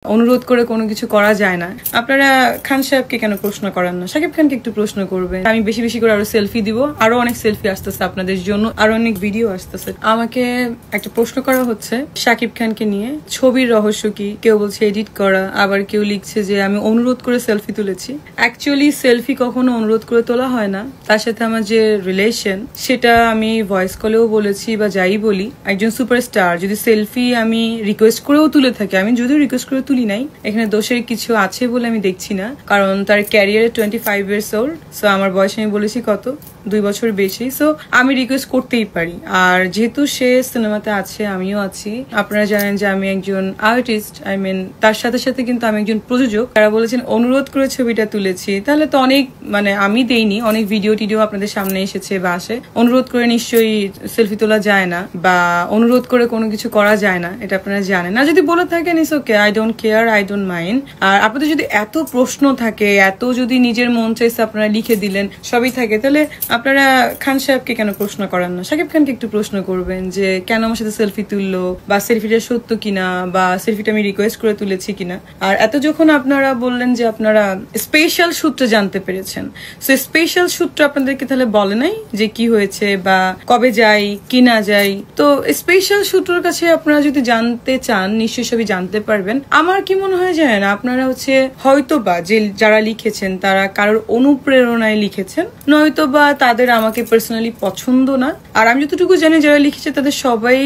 অনুরোধ করে কোনো কিছু করা যায় না। আপনারা খান সাহেবকে কেন প্রশ্ন করেন না? শাকিব খানকে একটু প্রশ্ন করবেন। আমি বেশি বেশি করে আরো সেলফি দিব, আরো অনেক সেলফি আসতেছে আপনাদের জন্য, আরো অনেক ভিডিও আসতেছে। আমাকে একটা প্রশ্ন করা হচ্ছে শাকিব খানকে নিয়ে, ছবির রহস্য কি? কেউ বলছে এডিট করা, আবার কেউ লিখছে যে আমি অনুরোধ করে সেলফি তুলেছি। অ্যাকচুয়ালি সেলফি কখনো অনুরোধ করে তোলা হয় না। তার সাথে আমার যে রিলেশন, সেটা আমি ভয়েস কলেও বলেছি বা যাই বলি, একজন সুপারস্টার যদি সেলফি আমি রিকোয়েস্ট করেও তুলে থাকি, আমি যদিও রিকোয়েস্ট করে তুলি নাই, এখানে দোষের কিছু আছে বলে আমি দেখছি না, কারণ তার ক্যারিয়ারে 25 ইয়ার্স ওল্ড। সো আমার বয়স আমি বলেছি কত, 2 বছর বেশি। সো আমি রিকোয়েস্ট করতেই পারি। আর যেহেতু সে সিনেমাতে আছে, আমিও আছি, আপনারা জানেন যে আমি একজন আর্টিস্ট, তার সাথে সাথে কিন্তু আমি একজন প্রযোজক। তারা বলেছেন অনুরোধ করে ছবিটা তুলেছি, তাহলে তো অনেক আমি দেইনি, অনেক ভিডিও টিডিও আপনাদের সামনে এসেছে বা আসে। অনুরোধ করে নিশ্চয়ই সেলফি তোলা যায় না, বা অনুরোধ করে কোনো কিছু করা যায় না, এটা আপনারা জানেন না। যদি বলে থাকেন it's okay, I don't care, I don't mind. আর আপনাদের যদি এত প্রশ্ন থাকে, এত যদি নিজের মন চাইছে আপনারা লিখে দিলেন, সবই থাকে, তাহলে আপনারা খান সাহেবকে কেন প্রশ্ন করেন না? শাকিব খানকে একটু প্রশ্ন করবেন যে কেন আমার সাথে সেলফি তুললো, বা সেলফিটা সত্য কিনা, বা সেলফিটা আমি রিকোয়েস্ট করে তুলেছি কিনা। আর এত যখন আপনারা বললেন যে আপনারা স্পেশাল সূত্রে জানতে পেরেছেন, সো স্পেশাল সূত্র আপনাদেরকে তাহলে বলে নাই যে কি হয়েছে বা কবে যাই কি না যাই। তো স্পেশাল সূত্রের কাছে আপনারা যদি জানতে চান, নিশ্চয়ই সবই জানতে পারবেন। আমার কি মনে হয় জানেন, আপনারা হয়তোবা যে যারা লিখেছেন তারা কারোর অনুপ্রেরণায় লিখেছেন, নয়তোবা তাদের আমাকে পার্সোনালি পছন্দ না। আর আমি যতটুকু জানি যারা লিখেছে তাদের সবাই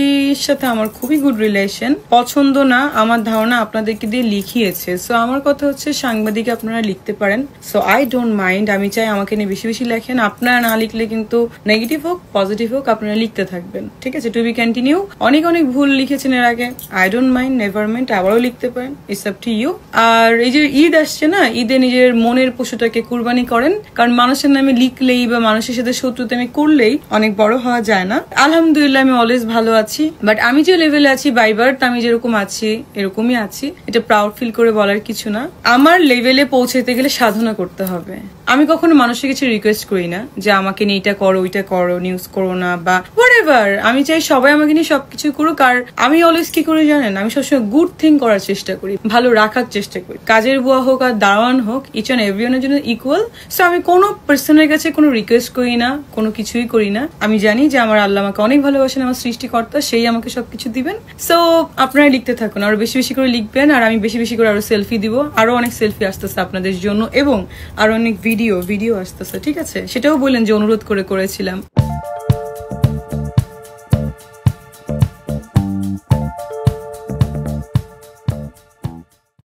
সাথে আমার খুবই গুড রিলেশন। পছন্দ না, আমার ধারণা আপনাদেরকে দিয়ে লিখিয়েছে। সো আমার কথা হচ্ছে, সাংবাদিক আপনারা লিখতে পারেন, সো আই ডোন্ট মাইন্ড। আমি চাই আমাকে নিয়ে বেশি বেশি লেখেন। আপনারা না লিখলে কিন্তু নেগেটিভ হোক পজিটিভ হোক আপনারা লিখতে থাকবেন, ঠিক আছে? To be continue. অনেক অনেক ভুল লিখেছেন এর আগে, I don't mind, never mind, আবারও লিখতে পারেন, ইটস আপ টু ইউ। আর এই যে ঈদ আসছে না, ঈদে নিজের মনের পশুটাকে কুরবানি করেন, কারণ মানুষের নামে লিখলেই বা মানুষের সাথে শত্রুতা আমি করলেই অনেক বড় হওয়া যায় না। আলহামদুলিল্লাহ আমি অলওয়েজ ভালো আছি, বাট আমি যে লেভেলে আছি বাই বার্থ, আমি যেরকম আছি এরকমই আছি। এটা প্রাউড ফিল করে বলার কিছু না। আমার লেভেলে পৌঁছাতে গেলে সাধনা করতে হবে। আমি কখনো মানুষের কিছু রিকোয়েস্ট করি না যে আমাকে নিয়ে এটা করো, ওইটা করো, নিউজ করো না, বা হোয়াটএভার। আমি চাই সবাই আমাকে নিয়ে সবকিছু করুক। আর আমি অলওয়েজ কি করি জানেন, আমি সবসময় গুড থিং করার চেষ্টা করি, ভালো রাখার চেষ্টা করি। কাজের বুয়া হোক আর দারোয়ান হোক, ইচ অ্যান্ড এভরিওয়ানের জন্য ইকুয়াল। সো আমি কোনো পার্সনের কাছে কোনো রিকোয়েস্ট করি না, কোনো কিছুই করি না। আমি জানি যে আমার আল্লাহ আমাকে অনেক ভালোবাসেন, আমার সৃষ্টিকর্তা, সেই আমাকে সবকিছু দিবেন। সো আপনারা লিখতে থাকুন, আরো বেশি বেশি করে লিখবেন, আর আমি বেশি বেশি করে আরো সেলফি দিব, আরো অনেক সেলফি আসতেছে আপনাদের জন্য, এবং আরো অনেক ভিডিও আসতেছে, ঠিক আছে? সেটাও বললেন যে অনুরোধ করে করেছিলাম।